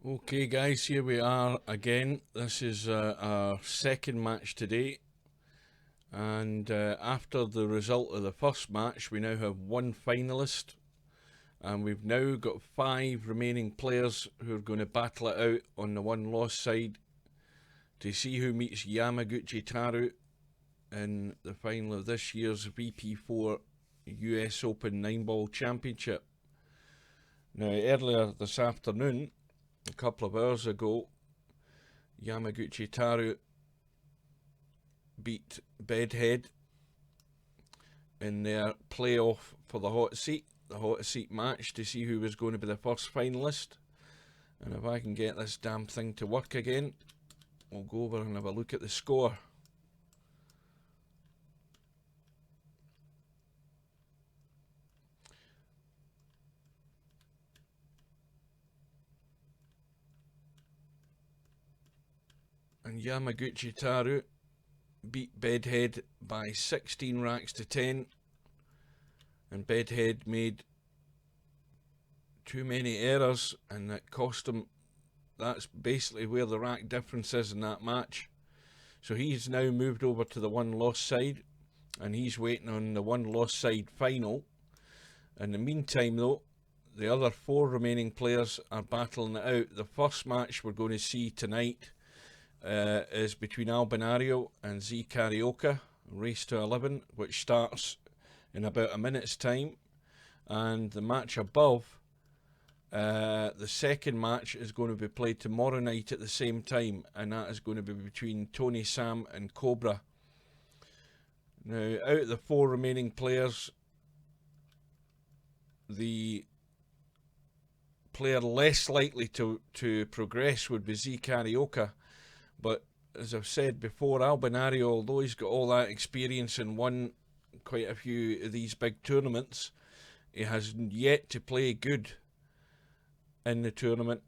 Okay guys, here we are again. This is our second match today, and after the result of the first match we now have one finalist, and we've now got 5 remaining players who are going to battle it out on the one loss side to see who meets Yamaguchi Taru in the final of this year's VP4 US Open 9-ball championship. Now earlier this afternoon, a couple of hours ago, Yamaguchi Taru beat Bedhead in their playoff for the hot seat match to see who was going to be the first finalist. And if I can get this damn thing to work again, we'll go over and have a look at the score. And Yamaguchi Taru beat Bedhead by 16 racks to 10, and Bedhead made too many errors and it cost him. That's basically where the rack difference is in that match. So he's now moved over to the one loss side, and he's waiting on the one loss side final. In the meantime though, the other 4 remaining players are battling it out. The first match we're going to see tonight is between Albinario and ZeCarioca, race to 11, which starts in about a minute's time. And the match above, the second match, is going to be played tomorrow night at the same time, and that is going to be between Tony Sam and Cobra. Now, out of the 4 remaining players, the player less likely to progress would be ZeCarioca. But as I've said before, Albinario, although he's got all that experience and won quite a few of these big tournaments, he has yet to play good in the tournament.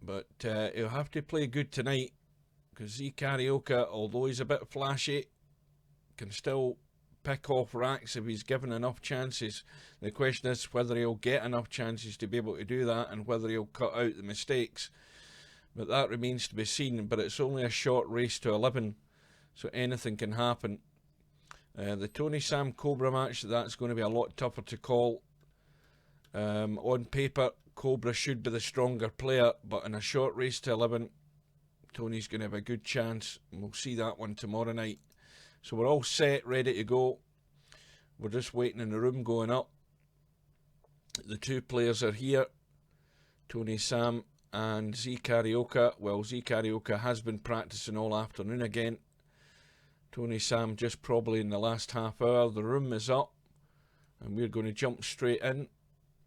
But he'll have to play good tonight, because ZeCarioca, although he's a bit flashy, can still pick off racks if he's given enough chances. The question is whether he'll get enough chances to be able to do that, and whether he'll cut out the mistakes. But that remains to be seen. But it's only a short race to 11, so anything can happen. The Tony Sam Cobra match, that's going to be a lot tougher to call. On paper, Cobra should be the stronger player, but in a short race to 11, Tony's going to have a good chance. And we'll see that one tomorrow night. So we're all set, ready to go. We're just waiting in the room going up. The 2 players are here, Tony Sam and ZeCarioca. Well, ZeCarioca has been practicing all afternoon again. Tony Sam just probably in the last half hour. The room is up, and we're going to jump straight in.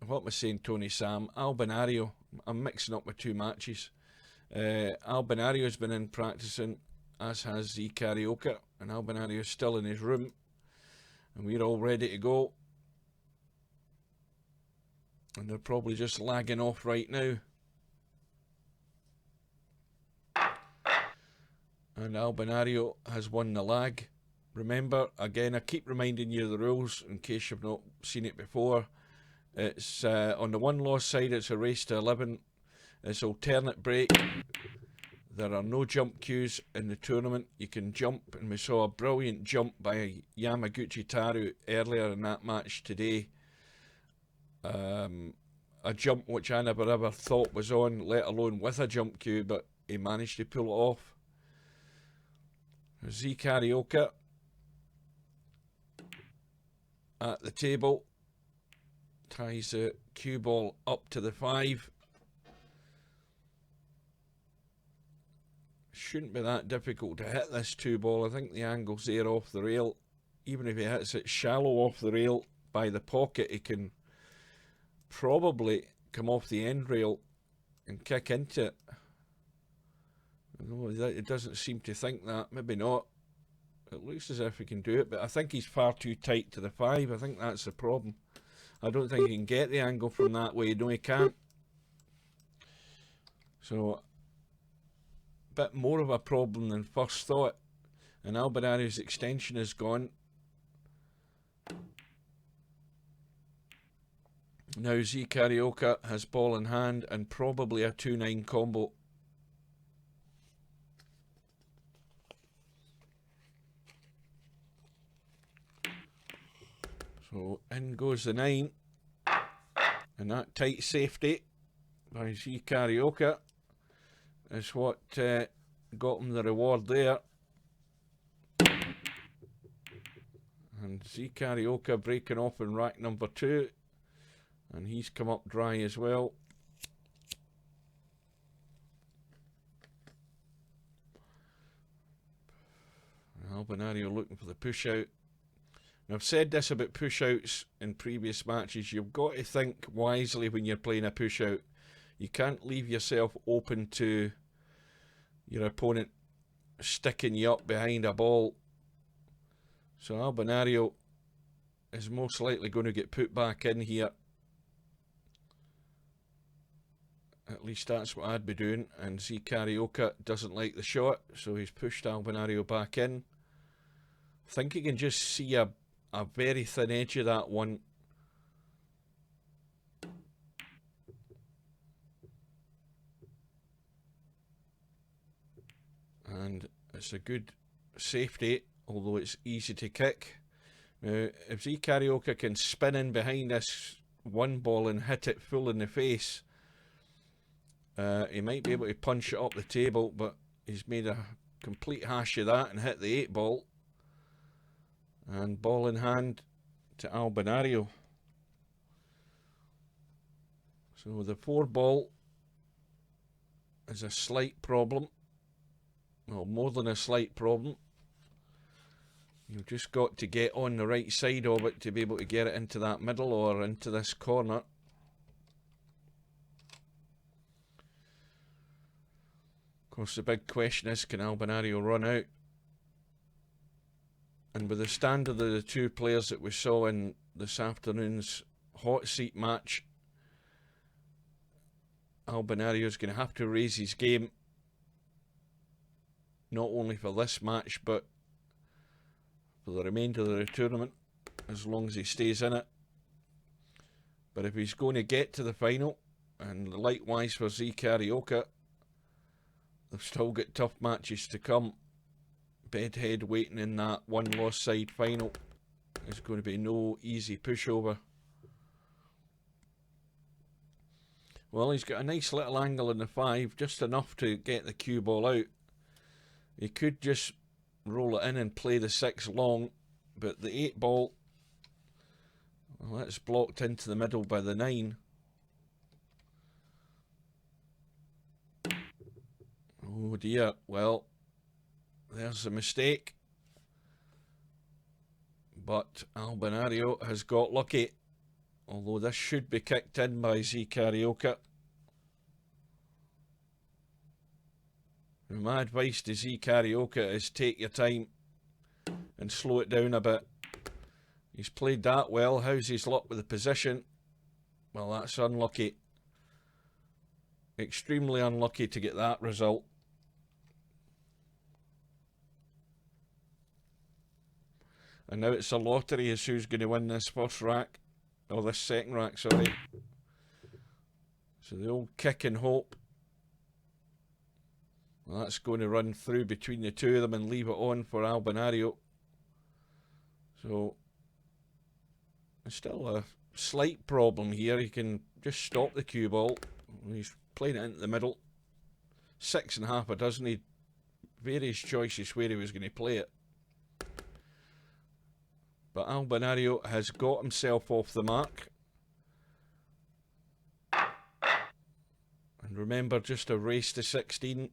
What am I saying, Tony Sam? Albinario. I'm mixing up my 2 matches. Albinario's been in practicing, as has ZeCarioca, and Albinario's still in his room, and we're all ready to go. And they're probably just lagging off right now. And Albinario has won the lag. Remember, again, I keep reminding you of the rules in case you've not seen it before. It's on the one loss side, it's a race to 11. It's alternate break. There are no jump queues in the tournament. You can jump, and we saw a brilliant jump by Yamaguchi Taru earlier in that match today. A jump which I never ever thought was on, let alone with a jump queue, but he managed to pull it off. ZeCarioca at the table, ties the cue ball up to the 5. Shouldn't be that difficult to hit this 2 ball. I think the angle's there off the rail. Even if he hits it shallow off the rail by the pocket, he can probably come off the end rail and kick into it. No, it doesn't seem to think that. Maybe not. It looks as if he can do it, but I think he's far too tight to the 5. I think that's the problem. I don't think he can get the angle from that way. No, he can't. So, a bit more of a problem than first thought. And Albinario's extension is gone. Now ZeCarioca has ball in hand and probably a 2-9 combo. So in goes the 9, and that tight safety by ZeCarioca is what got him the reward there. And ZeCarioca breaking off in rack number 2, and he's come up dry as well. Albinario looking for the push out. Now, I've said this about push outs in previous matches. You've got to think wisely when you're playing a push out. You can't leave yourself open to your opponent sticking you up behind a ball. So Albinario is most likely going to get put back in here. At least that's what I'd be doing. And ZeCarioca doesn't like the shot, so he's pushed Albinario back in. I think you can just see a very thin edge of that one. And it's a good safety, although it's easy to kick. Now, if ZeCarioca can spin in behind this one ball and hit it full in the face, he might be able to punch it up the table, but he's made a complete hash of that and hit the 8 ball. And ball in hand to Albinario. So the 4 ball is a slight problem. Well, more than a slight problem. You've just got to get on the right side of it to be able to get it into that middle or into this corner. Of course, the big question is, can Albinario run out? And with the standard of the 2 players that we saw in this afternoon's hot seat match, Albinario's going to have to raise his game, not only for this match, but for the remainder of the tournament, as long as he stays in it. But if he's going to get to the final, and likewise for ZeCarioca, they've still got tough matches to come. Bedhead waiting in that one-loss side final. It's going to be no easy pushover. Well, he's got a nice little angle in the 5, just enough to get the cue ball out. He could just roll it in and play the 6 long, but the 8 ball, well, that's blocked into the middle by the 9. Oh dear, well, there's a mistake. But Albinario has got lucky, although this should be kicked in by ZeCarioca. My advice to ZeCarioca is take your time and slow it down a bit. He's played that well. How's his luck with the position? Well, that's unlucky. Extremely unlucky to get that result. And now it's a lottery as who's going to win this first rack. Or this second rack, sorry. So the old kick and hope. Well, that's going to run through between the 2 of them and leave it on for Albinario. So, there's still a slight problem here. He can just stop the cue ball. He's playing it into the middle. 6.5 a dozen. He had various choices where he was going to play it. But Albinario has got himself off the mark. And remember, just a race to 16.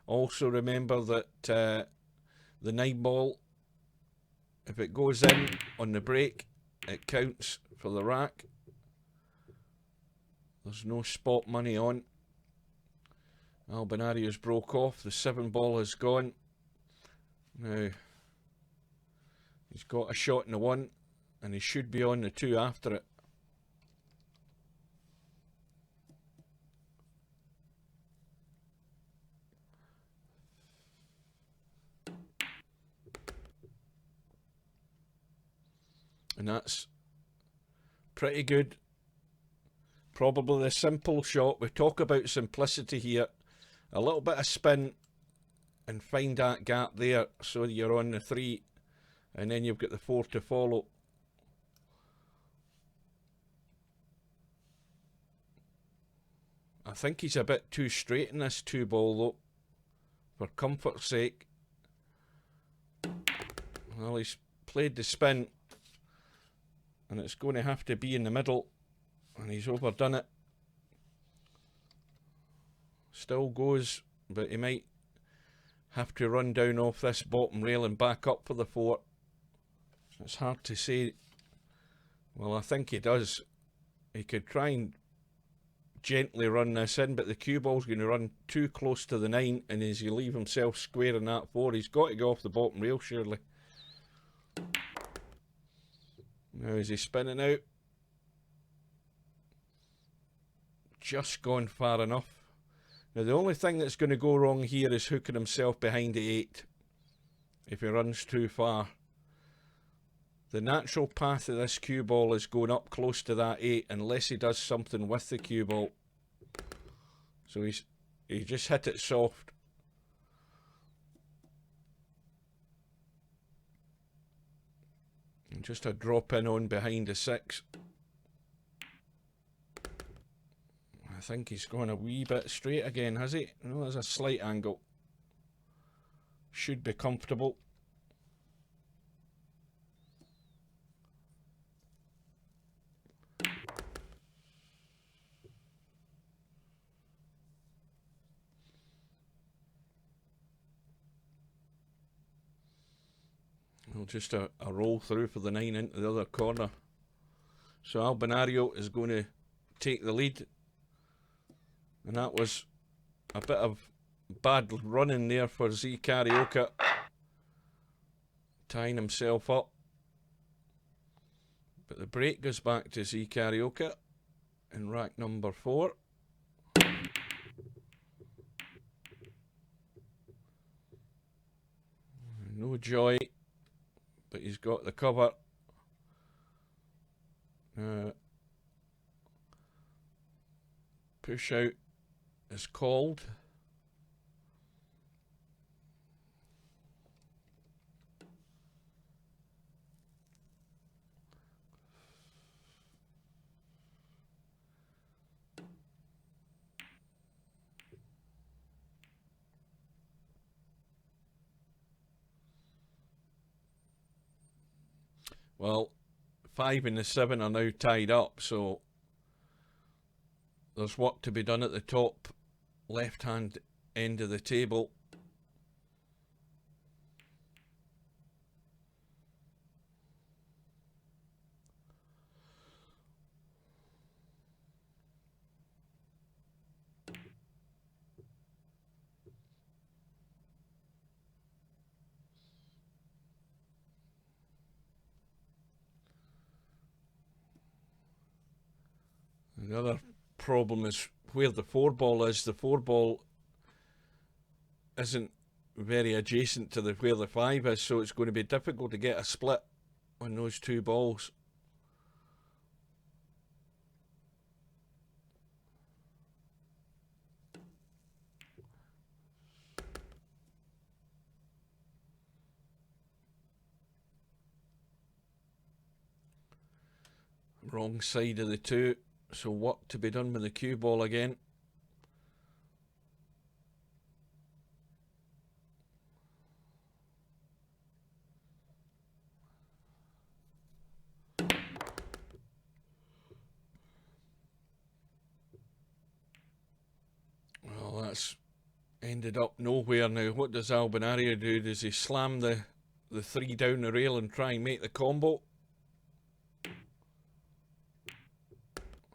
Also remember that the 9 ball, if it goes in on the break, it counts for the rack. There's no spot money on. Albinario's broke off. The 7 ball has gone. Now, he's got a shot in the 1, and he should be on the 2 after it. And that's pretty good. Probably the simple shot. We talk about simplicity here. A little bit of spin and find that gap there so you're on the 3 and then you've got the 4 to follow. I think he's a bit too straight in this 2 ball though, for comfort's sake. Well, he's played the spin and it's going to have to be in the middle, and he's overdone it. Still goes, but he might have to run down off this bottom rail and back up for the 4. It's hard to say. Well, I think he does. He could try and gently run this in, but the cue ball's going to run too close to the 9, and as he leave himself square in that 4, he's got to go off the bottom rail surely. Now is he spinning out? Just gone far enough. Now the only thing that's going to go wrong here is hooking himself behind the 8 if he runs too far. The natural path of this cue ball is going up close to that 8 unless he does something with the cue ball. So he just hit it soft. And just a drop in on behind the 6. I think he's gone a wee bit straight again, has he? No, there's a slight angle. Should be comfortable. Well, just a roll through for the 9 into the other corner. So Albinario is going to take the lead. And that was a bit of bad running there for ZeCarioca, tying himself up. But the break goes back to ZeCarioca in rack number 4. No joy, but he's got the cover. Push out is called. Well, 5 and the 7 are now tied up, so there's work to be done at the top left hand end of the table. The other problem is where the 4 ball is. The 4 ball isn't very adjacent to where the 5 is, so it's going to be difficult to get a split on those 2 balls. Wrong side of the 2, so work to be done with the cue ball again. Well, that's ended up nowhere now. What does Albinario do? Does he slam the 3 down the rail and try and make the combo?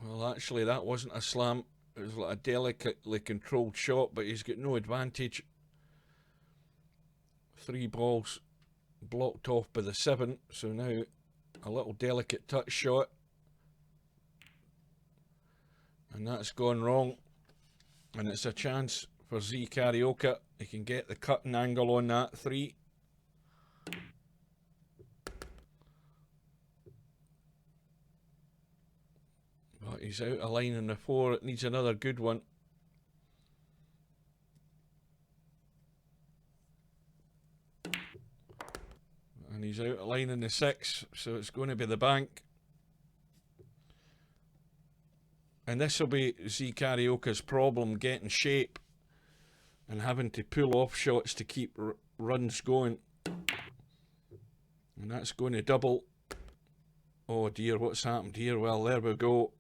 Well, actually, that wasn't a slam. It was like a delicately controlled shot, but he's got no advantage. 3 balls blocked off by the 7, so now a little delicate touch shot. And that's gone wrong. And it's a chance for ZeCarioca. He can get the cutting angle on that 3. But he's out of line in the 4. It needs another good one. And he's out of line in the 6, so it's going to be the bank. And this will be ZeCarioca's problem, getting shape and having to pull off shots to keep runs going. And that's going to double. Oh dear, what's happened here? Well, there we go.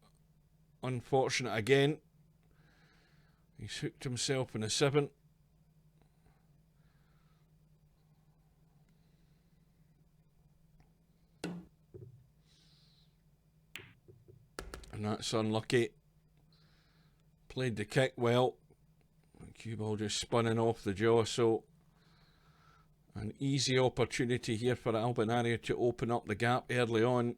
Unfortunate again. He's hooked himself in a 7. And that's unlucky. Played the kick well. Cue ball just spinning off the jaw, so an easy opportunity here for Albinario to open up the gap early on.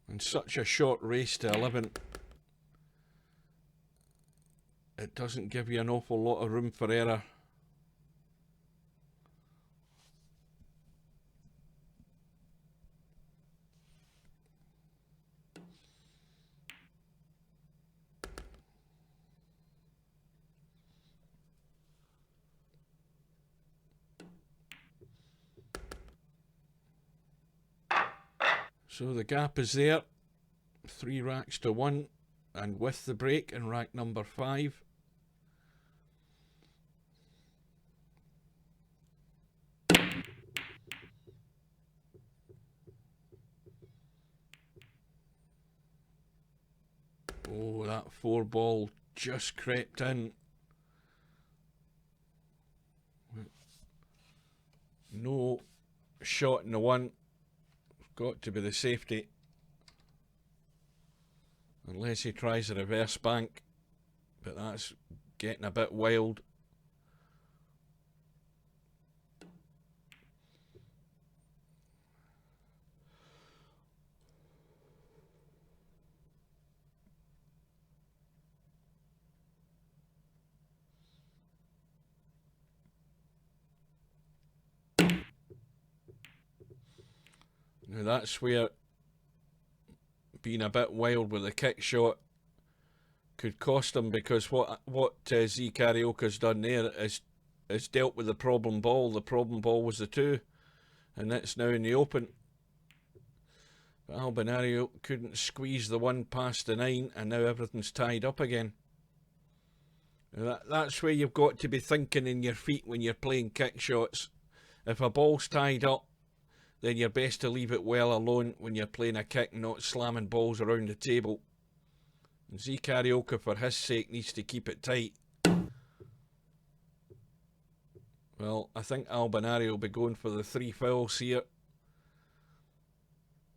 And such a short race to 11. It doesn't give you an awful lot of room for error. So the gap is there, 3 racks to 1, and with the break in rack number 5. Oh, that 4 ball just crept in. No shot in the 1. Got to be the safety. Unless he tries a reverse bank. But that's getting a bit wild. Now that's where being a bit wild with the kick shot could cost him, because what ZeCarioca's done there is dealt with the problem ball. The problem ball was the 2, and that's now in the open. But Albinario couldn't squeeze the 1 past the 9, and now everything's tied up again. That's where you've got to be thinking in your feet when you're playing kick shots. If a ball's tied up, then you're best to leave it well alone when you're playing a kick, not slamming balls around the table. And ZeCarioca, for his sake, needs to keep it tight. Well, I think Albinario will be going for the 3 fouls here.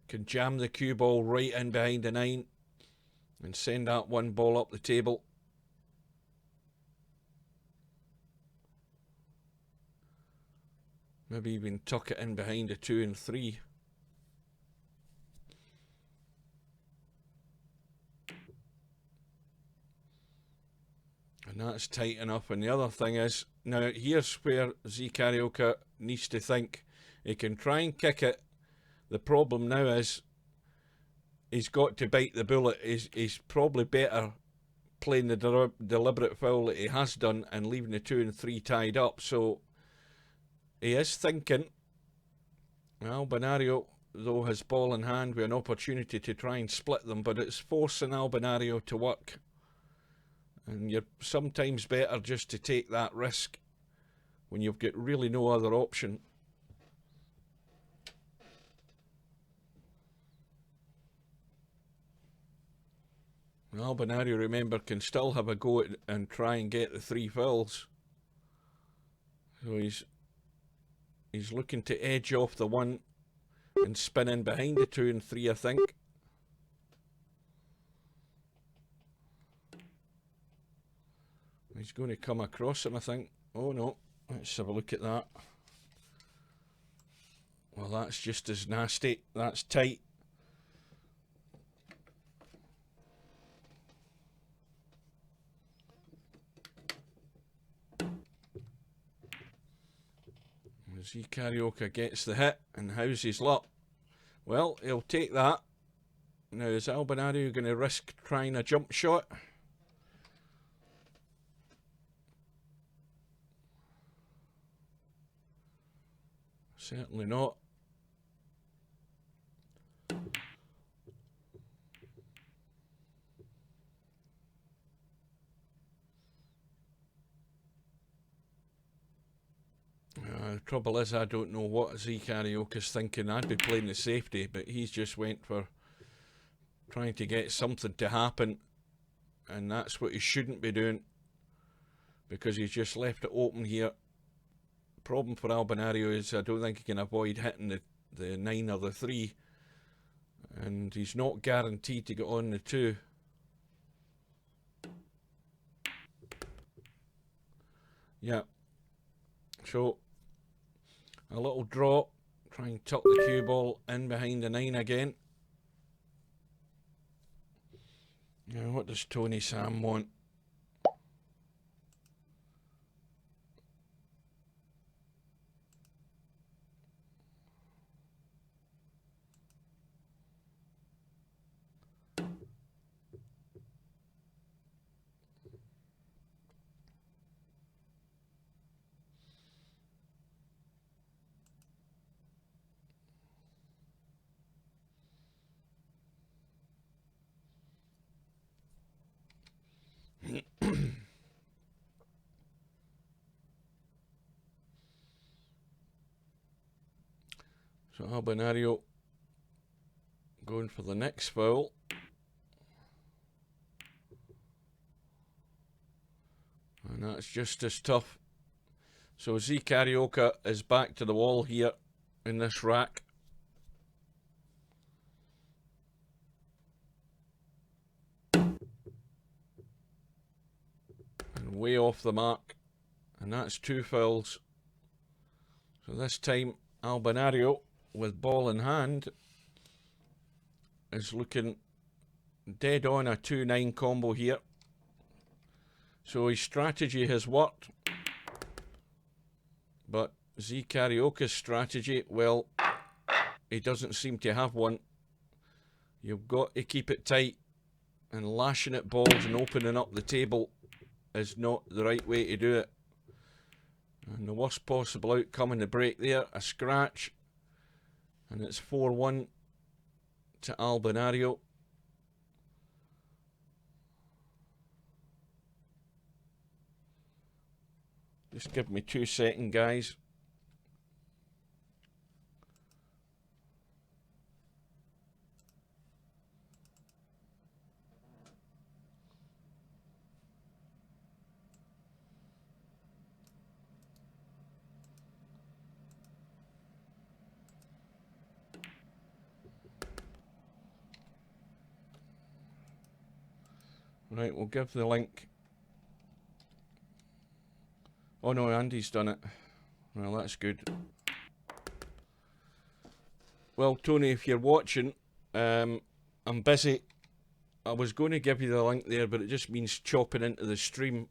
Can jam the cue ball right in behind the 9 and send that 1 ball up the table. Maybe even tuck it in behind the 2 and 3. And that's tight enough. And the other thing is, now here's where ZeCarioca needs to think. He can try and kick it. The problem now is he's got to bite the bullet. He's probably better playing the deliberate foul that he has done and leaving the 2 and 3 tied up. So he is thinking. Albinario, though, has ball in hand with an opportunity to try and split them, but it's forcing Albinario to work. And you're sometimes better just to take that risk when you've got really no other option. Albinario, remember, can still have a go at and try and get the 3 fouls. So he's looking to edge off the 1 and spin in behind the 2 and 3, I think. He's going to come across him, I think. Oh no, let's have a look at that. Well, that's just as nasty. That's tight. ZeCarioca gets the hit, and how's his luck? Well, he'll take that. Now, is Albinario going to risk trying a jump shot? Certainly not. The trouble is, I don't know what ZeCarioca's thinking. I'd be playing the safety, but he's just went for trying to get something to happen, and that's what he shouldn't be doing, because he's just left it open here. Problem for Albinario is I don't think he can avoid hitting the 9 or the 3, and he's not guaranteed to get on the 2. Yeah, so a little draw, try and tuck the cue ball in behind the 9 again. Now, what does Tony Sam want? So Albinario going for the next foul. And that's just as tough. So ZeCarioca is back to the wall here in this rack. And way off the mark. And that's 2 fouls. So this time Albinario, with ball in hand, is looking dead on a 2-9 combo here. So his strategy has worked, but ZeCarioca's strategy, well, he doesn't seem to have one. You've got to keep it tight, and lashing at balls and opening up the table is not the right way to do it. And the worst possible outcome in the break there, a scratch, and it's 4-1 to Albinario. Just give me 2 seconds, guys. Right, we'll give the link. Oh no, Andy's done it. Well, that's good. Well, Tony, if you're watching, I'm busy. I was going to give you the link there, but it just means chopping into the stream.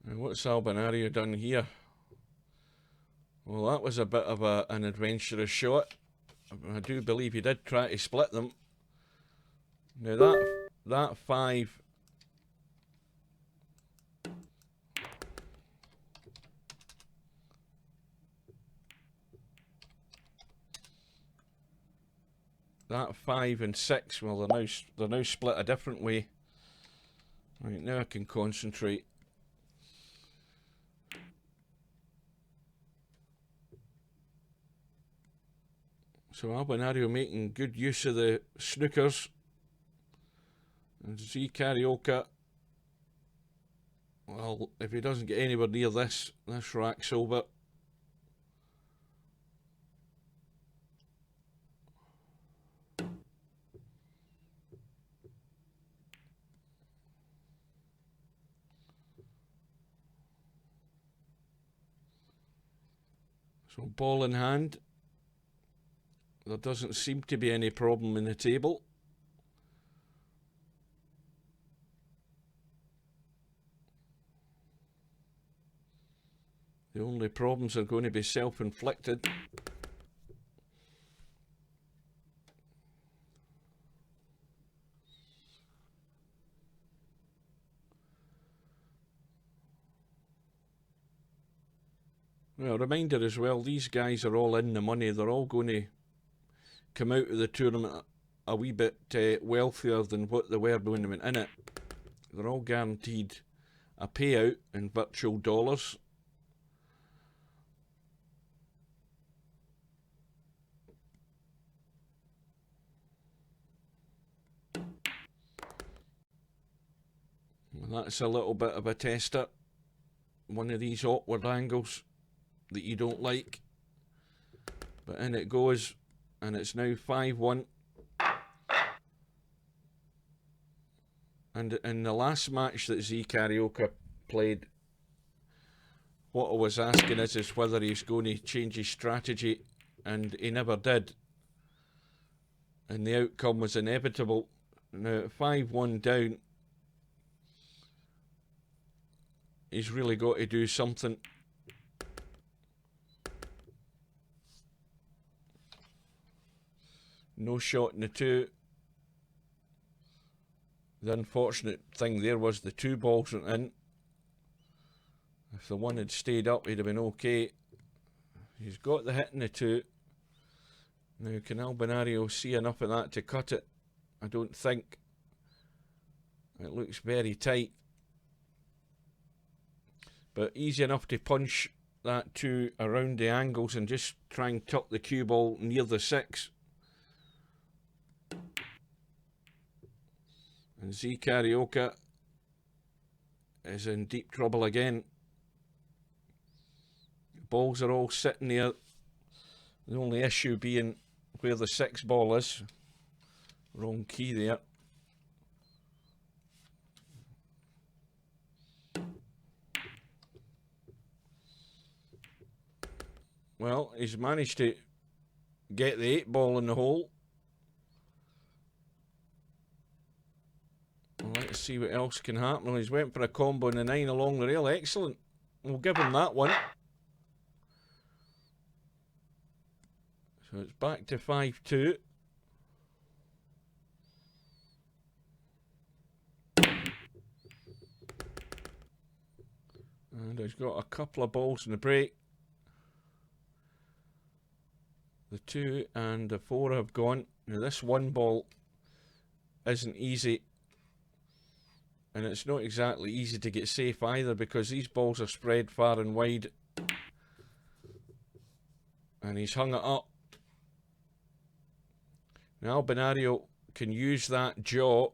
And what's Albinario done here? Well, that was a bit of an adventurous shot. I do believe he did try to split them. Now that 5... That 5 and 6, well, they're now split a different way. Right, now I can concentrate. So Albinario making good use of the snookers. And ZeCarioca, well, if he doesn't get anywhere near this rack's over. So ball in hand. There doesn't seem to be any problem in the table. The only problems are going to be self-inflicted. Well, a reminder as well, these guys are all in the money. They're all going to come out of the tournament a wee bit wealthier than what they were when they went in it. They're all guaranteed a payout in virtual dollars. Well, that's a little bit of a tester. One of these awkward angles that you don't like. But in it goes, and it's now 5-1. And in the last match that ZeCarioca played, what I was asking is whether he's going to change his strategy, and he never did. And the outcome was inevitable. Now, 5-1 down, he's really got to do something. No shot in the two. The unfortunate thing there was the two balls went in. If the one had stayed up, he'd have been okay. He's got the hit in the two. Now, can Albinario see enough of that to cut it? I don't think. It looks very tight. But easy enough to punch that two around the angles and just try and tuck the cue ball near the 6. And ZeCarioca is in deep trouble again. The balls are all sitting there. The only issue being where the 6 ball is. Wrong key there. Well, he's managed to get the 8 ball in the hole. Let's see what else can happen. Well, he's went for a combo in the 9 along the rail. Excellent. We'll give him that one. So it's back to 5-2. And he's got a couple of balls in the break. The 2 and the 4 have gone. Now this 1 ball isn't easy. And it's not exactly easy to get safe either, because these balls are spread far and wide. And he's hung it up. Now Albinario can use that jaw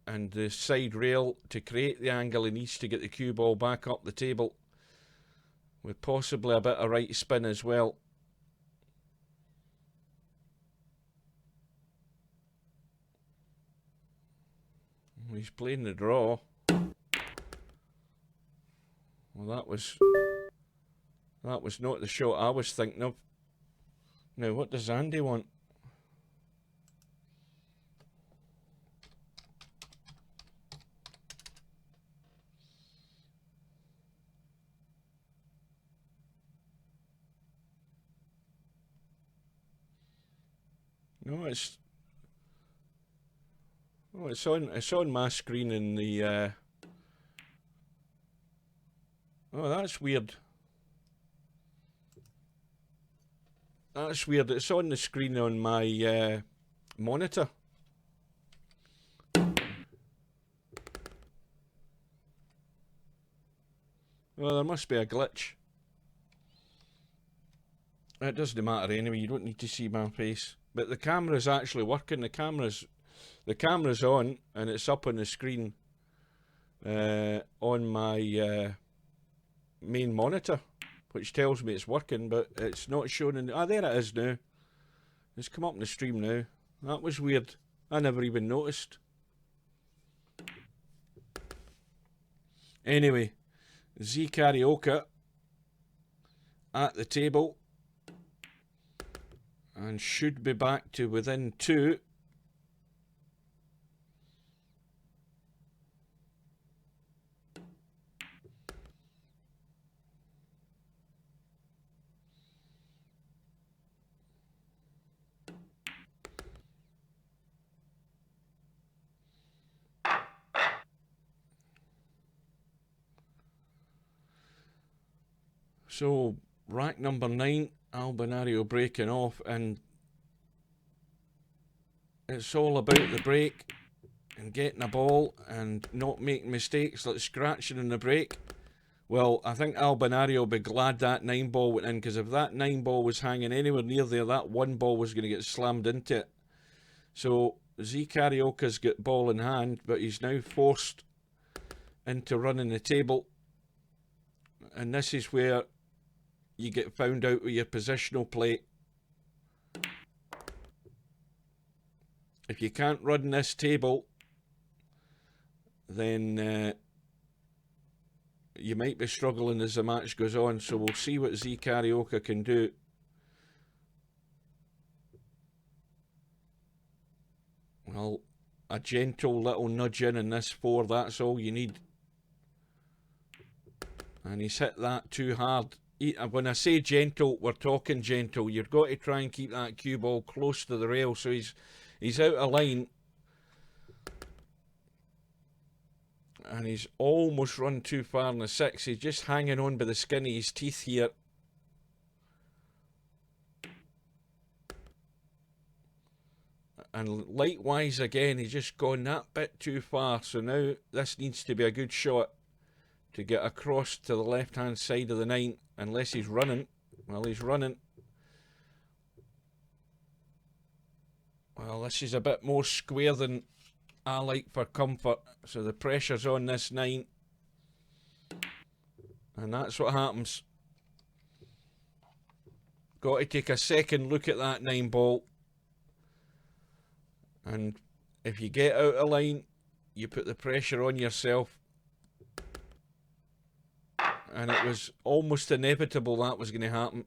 and the side rail to create the angle he needs to get the cue ball back up the table, with possibly a bit of right spin as well. He's playing the draw. Well, that was not the shot I was thinking of. Now, what does Andy want? No, it's on my screen in the oh, that's weird. That's weird. It's on the screen on my monitor. Well, there must be a glitch. It doesn't matter anyway, you don't need to see my face. But the camera's actually working. The camera's on, and it's up on the screen on my main monitor, which tells me it's working, but it's not showing in... Ah, there it is now. It's come up in the stream now. That was weird. I never even noticed. Anyway, ZeCarioca at the table. and should be back to within 2. So rack number 9, Albinario breaking off, and it's all about the break and getting a ball and not making mistakes like scratching in the break. Well, I think Albinario will be glad that 9 ball went in, because if that 9 ball was hanging anywhere near there, that 1 ball was going to get slammed into it. So ZeCarioca's got ball in hand, but he's now forced into running the table, and this is where you get found out with your positional play. If you can't run this table, then you might be struggling as the match goes on. So we'll see what ZeCarioca can do. Well, a gentle little nudge in this 4, that's all you need. And he's hit that too hard. When I say gentle, we're talking gentle. You've got to try and keep that cue ball close to the rail, so he's out of line. And he's almost run too far in the 6. He's just hanging on by the skin of his teeth here. And likewise again, he's just gone that bit too far. So now this needs to be a good shot to get across to the left-hand side of the 9, unless he's running. Well, he's running. Well, this is a bit more square than I like for comfort, so the pressure's on this 9, and that's what happens. Got to take a second look at that 9 ball, and if you get out of line, you put the pressure on yourself. And it was almost inevitable that was going to happen.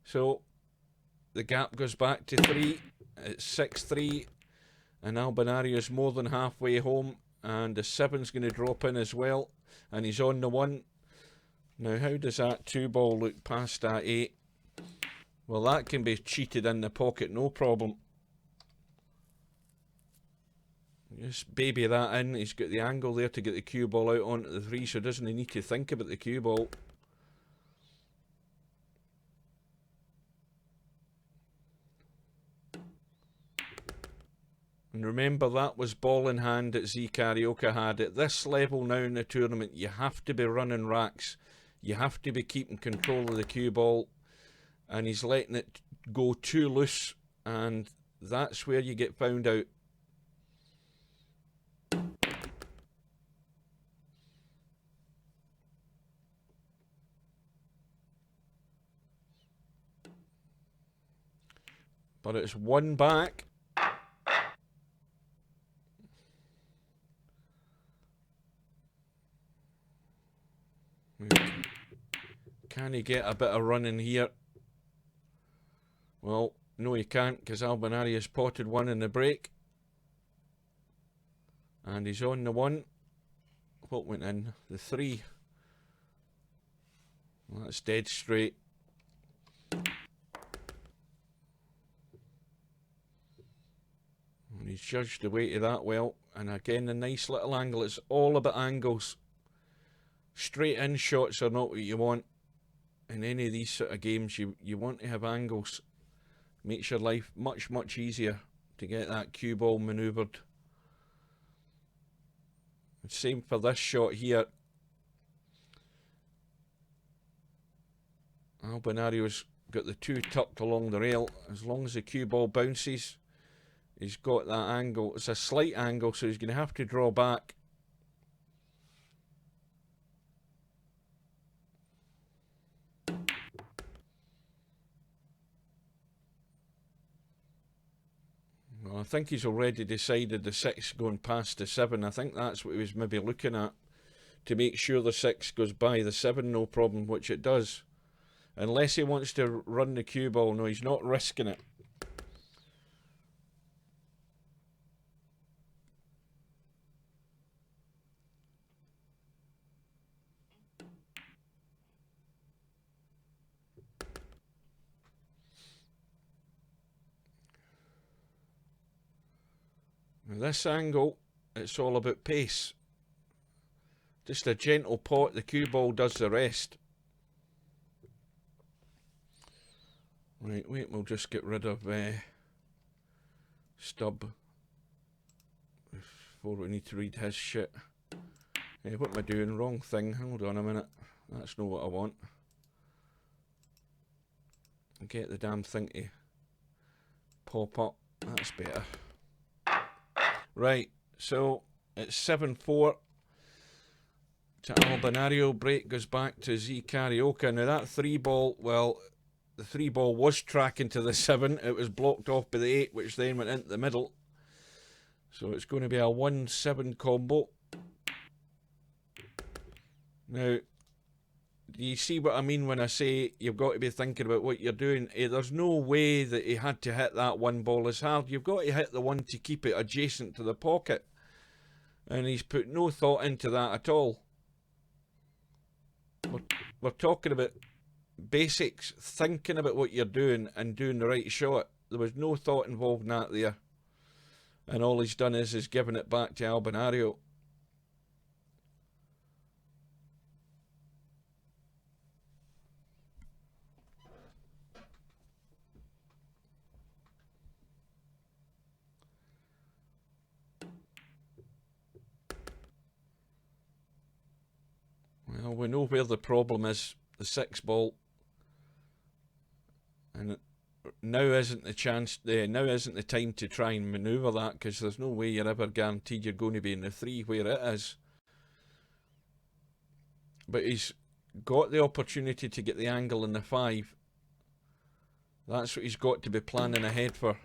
So the gap goes back to 3. It's 6-3. And Albinario's more than halfway home. And the 7's going to drop in as well. And he's on the 1. Now, how does that 2 ball look past that 8? Well, that can be cheated in the pocket, no problem. Just baby that in. He's got the angle there to get the cue ball out onto the 3, so doesn't he need to think about the cue ball? And remember, that was ball in hand that ZeCarioca had. At this level now in the tournament, you have to be running racks. You have to be keeping control of the cue ball. And he's letting it go too loose, and that's where you get found out. But it's 1 back. Can he get a bit of running here? Well, no he can't, because Albinario spotted 1 in the break. And he's on the 1. What went in? The 3. Well, that's dead straight. And he's judged the weight of that well. And again, a nice little angle. It's all about angles. Straight in shots are not what you want. In any of these sort of games, you want to have angles. Makes your life much, much easier to get that cue ball manoeuvred. Same for this shot here. Albinario's got the 2 tucked along the rail. As long as the cue ball bounces, he's got that angle. It's a slight angle, so he's going to have to draw back. Well, I think he's already decided the 6 going past the 7. I think that's what he was maybe looking at, to make sure the 6 goes by the 7, no problem, which it does. Unless he wants to run the cue ball. No, he's not risking it. Now this angle, it's all about pace. Just a gentle pot, the cue ball does the rest. Right, wait, we'll just get rid of Stub before we need to read his shit. What am I doing? Wrong thing. Hold on a minute. That's not what I want. Get the damn thing to pop up. That's better. Right, so it's 7-4 to Albinario. Break goes back to ZeCarioca. Now that 3-ball, well, the 3-ball was tracking to the 7. It was blocked off by the 8, which then went into the middle. So it's going to be a 1-7 combo. Now, do you see what I mean when I say you've got to be thinking about what you're doing? There's no way that he had to hit that 1 ball as hard. You've got to hit the one to keep it adjacent to the pocket. And he's put no thought into that at all. We're talking about basics, thinking about what you're doing and doing the right shot. There was no thought involved in that there. And all he's done is given it back to Albinario. Well, we know where the problem is, the 6-ball. And now isn't the chance, now isn't the time to try and manoeuvre that, because there's no way you're ever guaranteed you're going to be in the 3 where it is. But he's got the opportunity to get the angle in the 5. That's what he's got to be planning ahead for.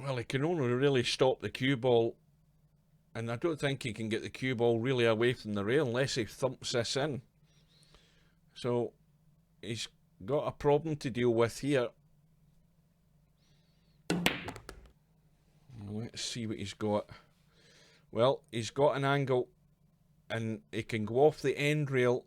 Well, he can only really stop the cue ball, and I don't think he can get the cue ball really away from the rail unless he thumps this in. So he's got a problem to deal with here. Let's see what he's got. Well, he's got an angle, and he can go off the end rail,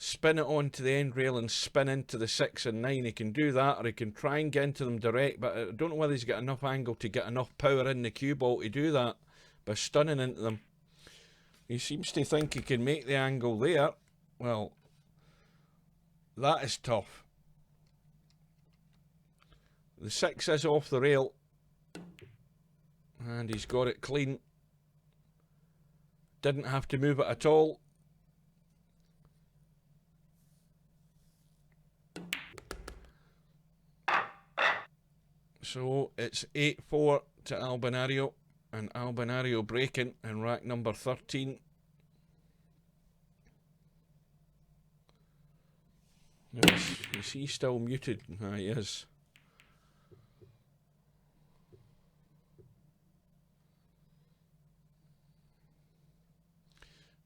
spin it onto the end rail and spin into the 6 and 9. He can do that, or he can try and get into them direct, but I don't know whether he's got enough angle to get enough power in the cue ball to do that by stunning into them. He seems to think he can make the angle there. Well, that is tough. The 6 is off the rail, and he's got it clean. Didn't have to move it at all. So it's 8-4 to Albinario, and Albinario breaking in rack number 13. Is he still muted? He is.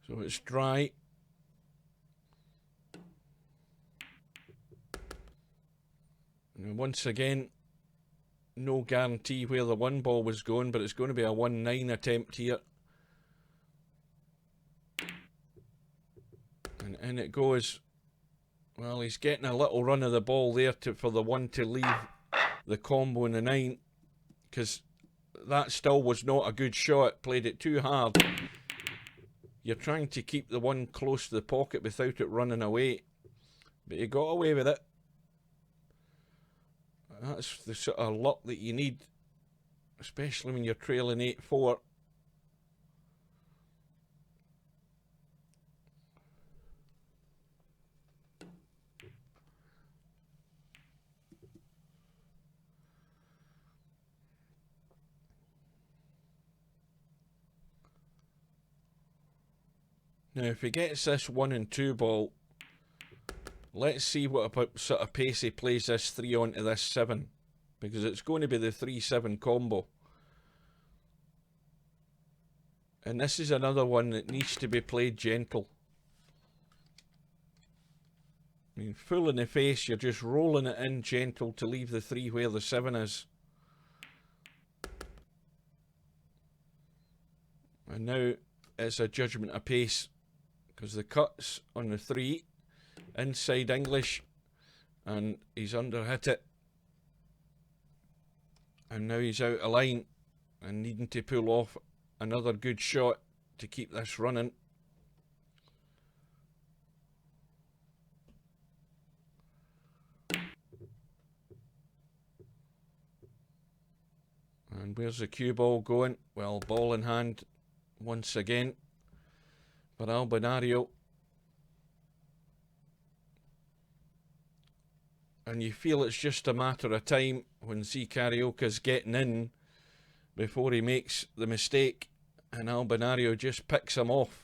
So it's dry. And once again, no guarantee where the 1 ball was going, but it's going to be a 1-9 attempt here. And in it goes. Well, he's getting a little run of the ball there for the 1 to leave the combo in the 9, because that still was not a good shot. Played it too hard. You're trying to keep the 1 close to the pocket without it running away, but he got away with it. That's the sort of luck that you need, especially when you're trailing 8-4. Now, if he gets this 1 and 2 ball, let's see what sort of pace he plays this 3 onto this 7. Because it's going to be the 3-7 combo. And this is another one that needs to be played gentle. I mean, full in the face, you're just rolling it in gentle to leave the 3 where the 7 is. And now it's a judgment of pace, because the cut's on the 3, inside English, and he's under hit it. And now he's out of line and needing to pull off another good shot to keep this running. And where's the cue ball going? Well, ball in hand once again for Albinario. And you feel it's just a matter of time when ZeCarioca's getting in before he makes the mistake, and Albinario just picks him off.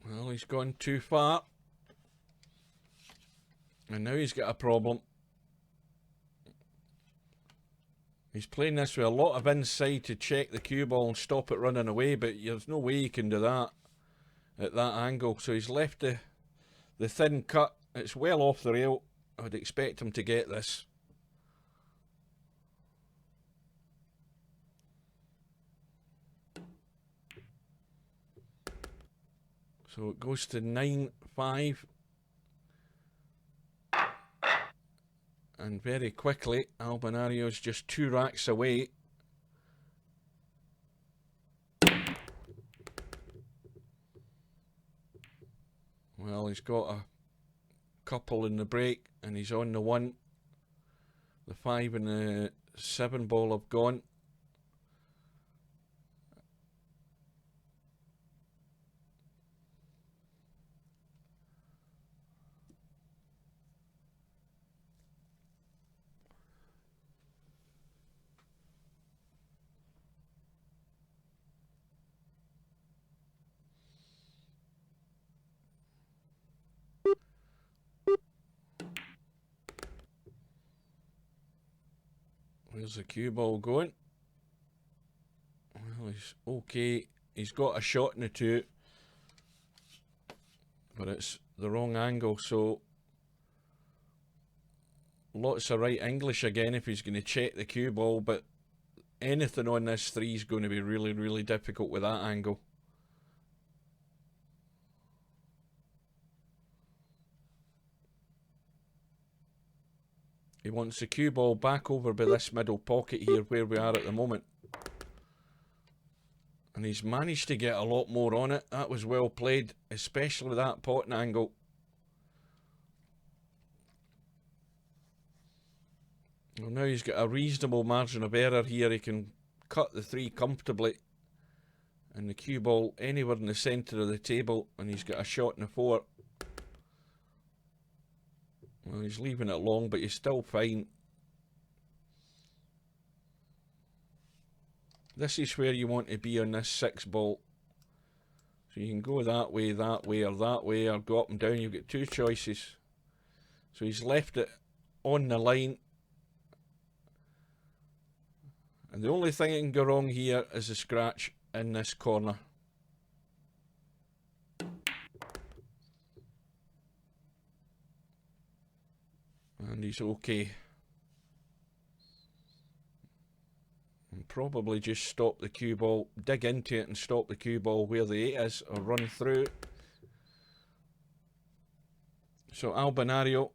Well, he's gone too far. And now he's got a problem. He's playing this with a lot of inside to check the cue ball and stop it running away, but there's no way he can do that at that angle. So he's left the thin cut. It's well off the rail. I would expect him to get this. So it goes to 9-5. And very quickly, Albinario's just 2 racks away. Well, he's got a couple in the break, and he's on the 1. The 5 and the 7 ball have gone. Where's the cue ball going? Well, he's okay. He's got a shot in the 2, but it's the wrong angle, so lots of right English again if he's going to check the cue ball, but anything on this 3 is going to be really, really difficult with that angle. He wants the cue ball back over by this middle pocket here where we are at the moment. And he's managed to get a lot more on it. That was well played, especially with that potting angle. Well, now he's got a reasonable margin of error here. He can cut the 3 comfortably. And the cue ball anywhere in the centre of the table. And he's got a shot in the 4. Well, he's leaving it long, but he's still fine. This is where you want to be on this 6 ball. So you can go that way, or that way, or go up and down. You've got 2 choices. So he's left it on the line. And the only thing that can go wrong here is a scratch in this corner. And he's okay. And probably just stop the cue ball, dig into it and stop the cue ball where the 8 is, or run through. So Albinario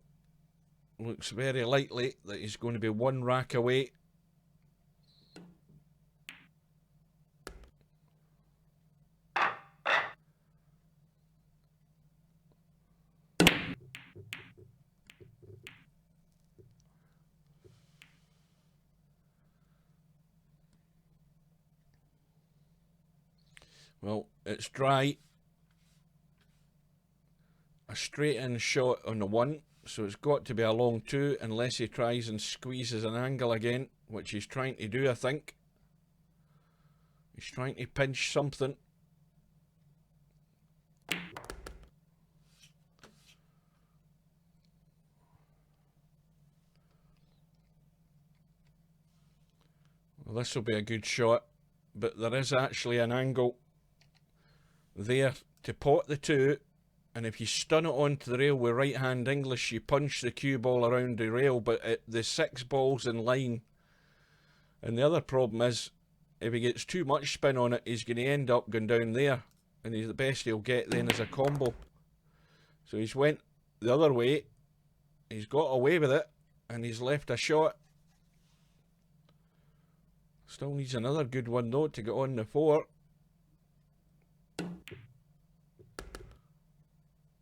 looks very likely that he's going to be 1 rack away. Well, it's dry. A straight in shot on the 1, so it's got to be a long 2 unless he tries and squeezes an angle again, which he's trying to do, I think. He's trying to pinch something. Well, this will be a good shot, but there is actually an angle there to pot the 2, and if you stun it onto the rail with right hand English, you punch the cue ball around the rail, but the 6 ball's in line. And the other problem is, if he gets too much spin on it, he's going to end up going down there, and the best he'll get then is a combo. So he's went the other way, he's got away with it, and he's left a shot. Still needs another good one though to get on the 4.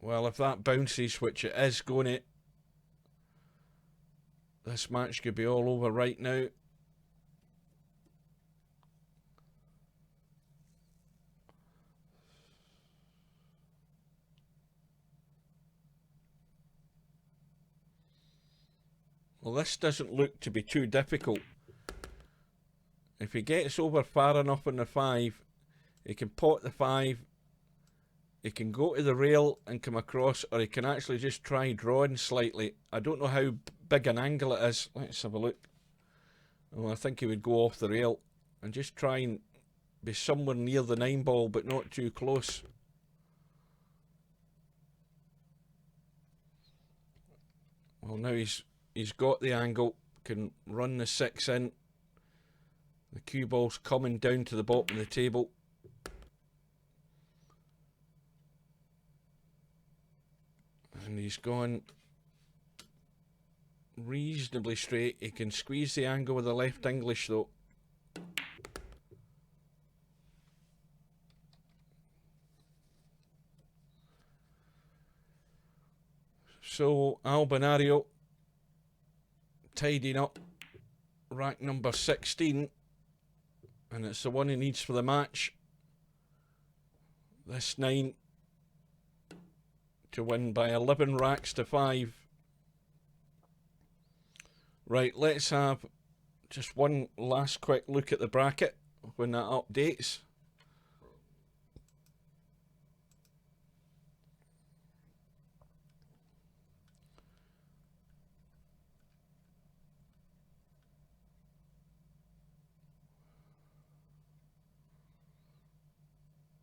Well, if that bounces, which it is going to, this match could be all over right now. Well, this doesn't look to be too difficult. If he gets over far enough on the 5, he can pot the 5, he can go to the rail and come across, or he can actually just try drawing slightly. I don't know how big an angle it is. Let's have a look. Well, I think he would go off the rail and just try and be somewhere near the 9 ball, but not too close. Well, now he's got the angle, can run the 6 in. The cue ball's coming down to the bottom of the table. And he's gone reasonably straight. He can squeeze the angle with the left English though. So Albinario tidying up rack number 16, and it's the one he needs for the match. This 9 to win by 11 racks to 5. Right, let's have just one last quick look at the bracket when that updates.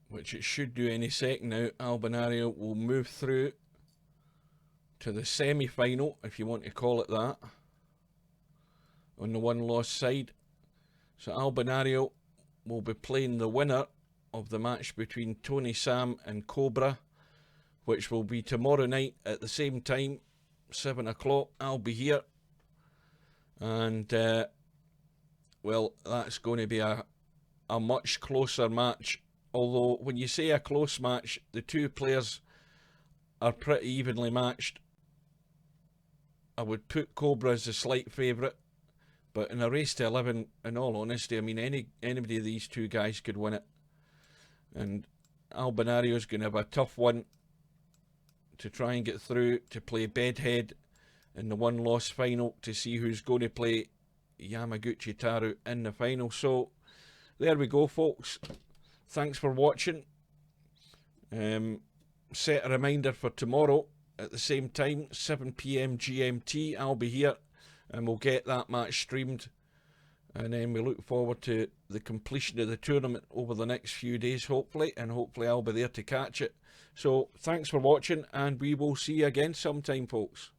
Which it should do any second now. Albinario will move through to the semi-final, if you want to call it that, on the one-loss side. So Albinario will be playing the winner of the match between Tony Sam and Cobra, which will be tomorrow night at the same time, 7 o'clock. I'll be here. And, well, that's going to be a much closer match. Although, when you say a close match, the two players are pretty evenly matched. I would put Cobra as a slight favourite, but in a race to 11, in all honesty, I mean, anybody of these two guys could win it. And Albinario's going to have a tough one to try and get through to play Bedhead in the one-loss final to see who's going to play Yamaguchi Taru in the final. So, there we go, folks. Thanks for watching. Set a reminder for tomorrow at the same time, 7 PM GMT. I'll be here and we'll get that match streamed. And then we look forward to the completion of the tournament over the next few days, hopefully. And hopefully I'll be there to catch it. So thanks for watching, and we will see you again sometime, folks.